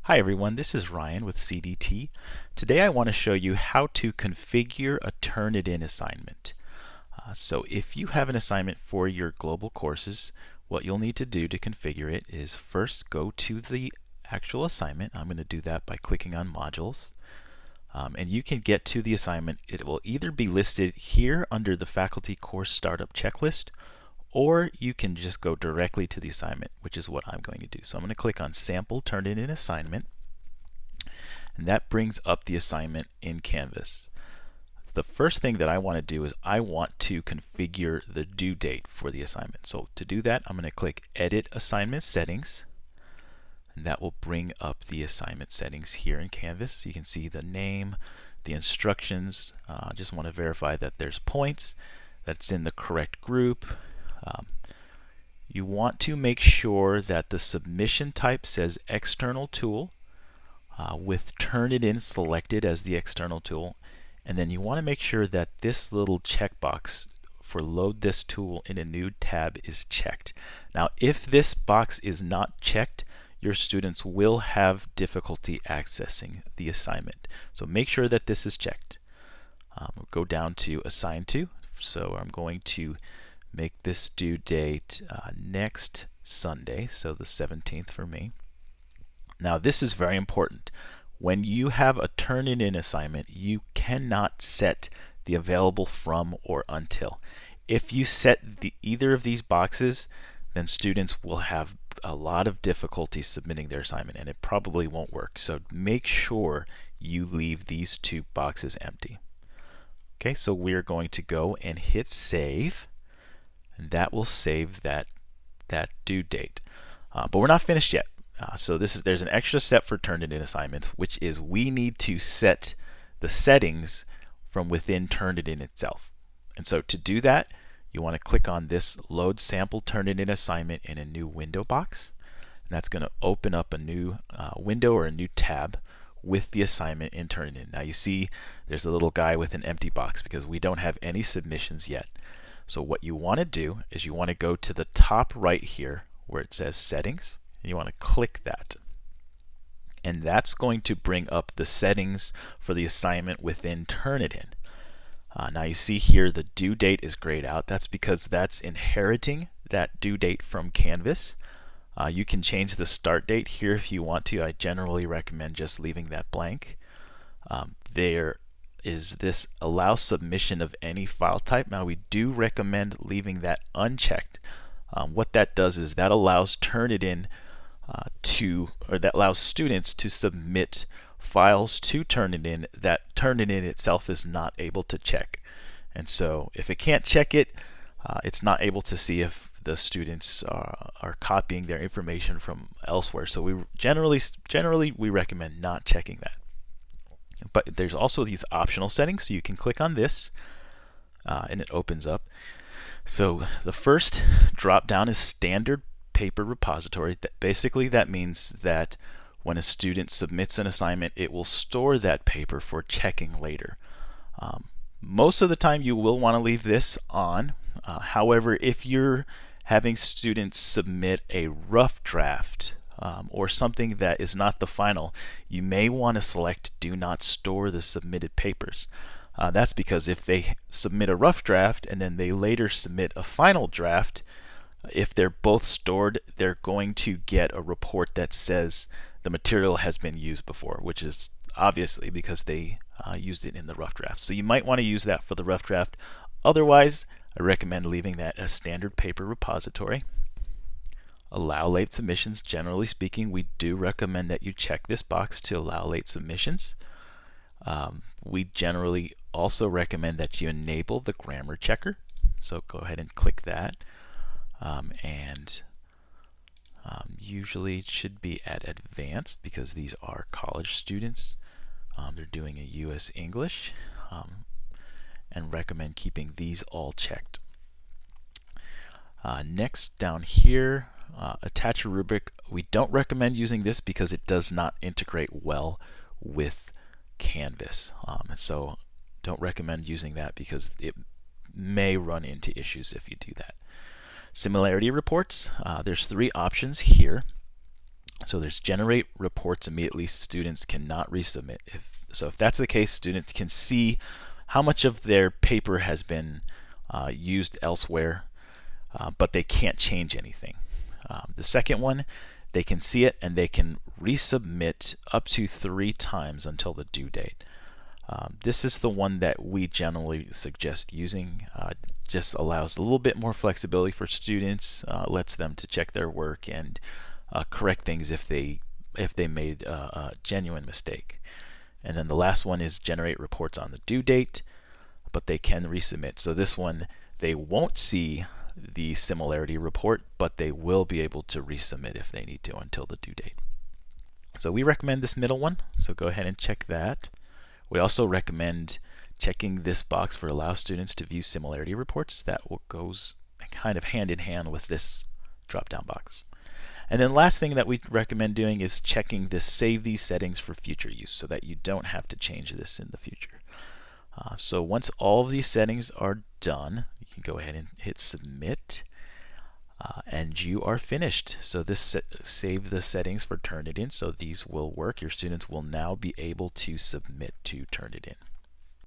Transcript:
Hi everyone, this is Ryan with CDT. Today I want to show you how to configure a Turnitin assignment. So if you have an assignment for your global courses, what you'll need to do to configure it is first go to the actual assignment. I'm going to do that by clicking on Modules. And you can get to the assignment. It will either be listed here under the Faculty Course Startup Checklist, or you can just go directly to the assignment, which is what I'm going to do. So I'm going to click on Sample Turnitin Assignment, and that brings up the assignment in Canvas. The first thing that I want to do is I want to configure the due date for the assignment. So to do that, I'm going to click Edit Assignment Settings, and that will bring up the assignment settings here in Canvas. You can see the name, the instructions. Just want to verify that there's points, that's in the correct group. You want to make sure that the submission type says external tool with Turnitin selected as the external tool, and then you want to make sure that this little checkbox for load this tool in a new tab is checked. Now if this box is not checked, your students will have difficulty accessing the assignment. So make sure that this is checked. We'll go down to Assign To. So I'm going to make this due date next Sunday, so the 17th for me. Now this is very important. When you have a Turnitin assignment, you cannot set the available from or until. If you set either of these boxes, then students will have a lot of difficulty submitting their assignment, and it probably won't work. So make sure you leave these two boxes empty. Okay, so we're going to go and hit Save, and that will save that due date. But we're not finished yet. So there's an extra step for Turnitin assignments, which is we need to set the settings from within Turnitin itself. And so to do that, you want to click on this Load Sample Turnitin Assignment in a new window box. And that's going to open up a new window or a new tab with the assignment in Turnitin. Now you see there's a little guy with an empty box because we don't have any submissions yet. So what you want to do is you want to go to the top right here where it says Settings, and you want to click that. And that's going to bring up the settings for the assignment within Turnitin. Now you see here the due date is grayed out. That's because that's inheriting that due date from Canvas. You can change the start date here if you want to. I generally recommend just leaving that blank. There is this allow submission of any file type. Now we do recommend leaving that unchecked. What that does is that allows Turnitin that allows students to submit files to Turnitin that Turnitin itself is not able to check. And so if it can't check it, it's not able to see if the students are copying their information from elsewhere. So we generally we recommend not checking that. But there's also these optional settings, so you can click on this and it opens up. So the first drop down is Standard Paper Repository. Basically that means that when a student submits an assignment, it will store that paper for checking later. Most of the time you will want to leave this on. However, if you're having students submit a rough draft or something that is not the final, you may want to select Do Not Store the Submitted Papers. That's because if they submit a rough draft and then they later submit a final draft, if they're both stored, they're going to get a report that says the material has been used before, which is obviously because they used it in the rough draft. So you might want to use that for the rough draft. Otherwise, I recommend leaving that as Standard Paper Repository. Allow late submissions. Generally speaking, we do recommend that you check this box to allow late submissions. We generally also recommend that you enable the grammar checker. So go ahead and click that. Usually it should be at advanced because these are college students. They're doing a US English, and recommend keeping these all checked. Next down here, attach a rubric. We don't recommend using this because it does not integrate well with Canvas. So don't recommend using that because it may run into issues if you do that. Similarity reports, there's three options here. So there's generate reports immediately. Students cannot resubmit. If that's the case, students can see how much of their paper has been used elsewhere, but they can't change anything. The second one, they can see it and they can resubmit up to 3 times until the due date. This is the one that we generally suggest using. Just allows a little bit more flexibility for students, lets them to check their work and correct things if they made a genuine mistake. And then the last one is generate reports on the due date, but they can resubmit. So this one, they won't see the similarity report, but they will be able to resubmit if they need to until the due date. So we recommend this middle one, so go ahead and check that. We also recommend checking this box for allow students to view similarity reports. That goes kind of hand in hand with this drop-down box. And then last thing that we recommend doing is checking this save these settings for future use so that you don't have to change this in the future. So once all of these settings are done, you can go ahead and hit submit, and you are finished. So this save the settings for Turnitin, so these will work. Your students will now be able to submit to Turnitin.